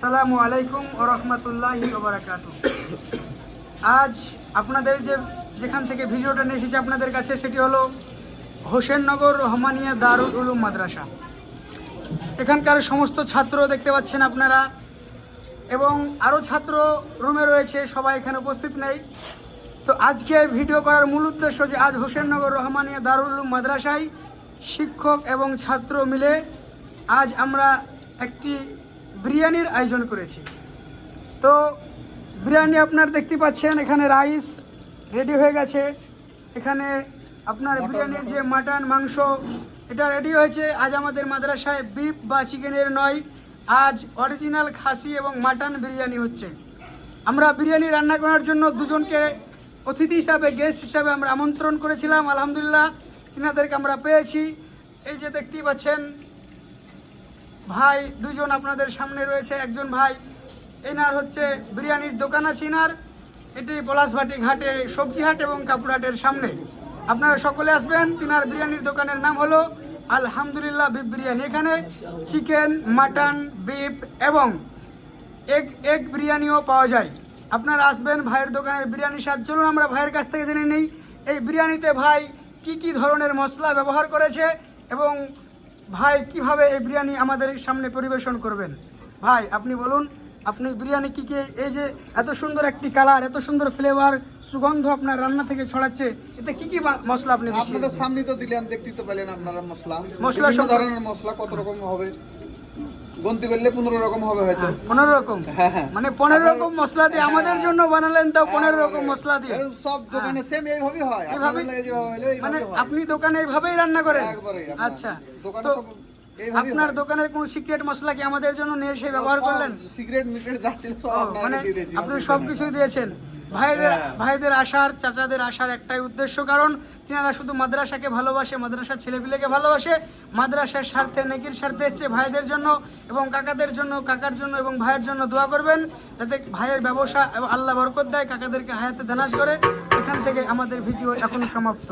আসসালামু আলাইকুম ওয়া রাহমাতুল্লাহি ওয়া বারাকাতুহু। আজ আপনাদের যেখান থেকে ভিডিওটা নিয়ে এসেছি আপনাদের কাছে, সেটি হলো হোসেননগর রহমানিয়া দারুল উলুম মাদ্রাসা। এখানকার সমস্ত ছাত্র দেখতে পাচ্ছেন আপনারা, এবং আরও ছাত্র রুমে রয়েছে, সবাই এখানে উপস্থিত নেই। তো আজকে ভিডিও করার মূল উদ্দেশ্য যে আজ হোসেননগর রহমানিয়া দারুল উলুম মাদ্রাসায় শিক্ষক এবং ছাত্র মিলে আজ আমরা একটি বিরিয়ানির আয়োজন করেছি। তো বিরিয়ানি আপনার দেখতে পাচ্ছেন, এখানে রাইস রেডি হয়ে গেছে, এখানে আপনার বিরিয়ানির যে মাটন মাংস এটা রেডি হয়েছে। আজ আমাদের মাদ্রাসায় বিফ বা চিকেনের নয়, আজ অরিজিনাল খাসি এবং মাটন বিরিয়ানি হচ্ছে। আমরা বিরিয়ানি রান্না করার জন্য দুজনকে অতিথি হিসাবে, গেস্ট হিসাবে আমরা আমন্ত্রণ করেছিলাম। আলহামদুলিল্লাহ তিনাদেরকে আমরা পেয়েছি। এই যে দেখতেই পাচ্ছেন ভাই দুজন আপনাদের সামনে রয়েছে। একজন ভাই, এনার হচ্ছে বিরিয়ানির দোকান আছে এনার, এটি পলাশবাটি ঘাটে, সবজি হাট এবং কাপড় হাটের সামনে। আপনারা সকলে আসবেন। তিনার বিরিয়ানির দোকানের নাম হলো আলহামদুলিল্লাহ বিফ বিরিয়ানি। এখানে চিকেন, মাটন, বিফ এবং এগ বিরিয়ানিও পাওয়া যায়। আপনারা আসবেন, ভাইয়ের দোকানের বিরিয়ানির স্বাদ। চলুন আমরা ভাইয়ের কাছ থেকে জেনে নিই এই বিরিয়ানিতে ভাই কি ধরনের মশলা ব্যবহার করেছে এবং ভাই কিভাবে এই বিরিয়ানি আমাদের সামনে পরিবেশন করবেন। ভাই আপনি বলুন, আপনি বিরিয়ানি কি এই যে এত সুন্দর একটি কালার, এত সুন্দর ফ্লেভার, সুগন্ধ আপনার রান্না থেকে ছড়াচ্ছে, এতে কি মশলা আপনি আপনাদের সামনে তো দিলেন, দেখতে তো পেলেন আপনারা। মশলা সব ধরনের মশলা, কত রকম হবে গন্তি করলে 15 রকম হবে হয়তো। 15 রকম, মানে 15 রকম মশলা দিয়ে আমাদের জন্য বানালেন, তাও 15 রকম মশলা দিয়ে। সব দোকানে সেম এইভাবেই হয়, মানে আপনি দোকানে এইভাবেই রান্না করেন? আচ্ছা, তো আপনার দোকানের কোন সিক্রেট মশলা কি আমাদের জন্য নিয়ে এসে ব্যবহার করলেন? সিক্রেট মিক্রেট যা ছিল সব মানে আপনারা দিয়ে দিয়েছি। আপনি সবকিছুই দিয়েছেন। ভাইদের আসার, চাচাদের আসার একটাই উদ্দেশ্য, কারণ তিনারা শুধু মাদ্রাসাকে ভালোবাসে, মাদ্রাসার ছেলেপিলেকে ভালোবাসে, মাদ্রাসার স্বার্থে, নেকির স্বার্থে এসছে। ভাইদের জন্য এবং কাকাদের জন্য, কাকার জন্য এবং ভাইয়ের জন্য দোয়া করবেন, যাতে ভাইয়ের ব্যবসা এবং আল্লাহ বরকত দেয়, কাকাদেরকে হায়াতে দানাজ করে। এখান থেকে আমাদের ভিডিও এখন সমাপ্ত।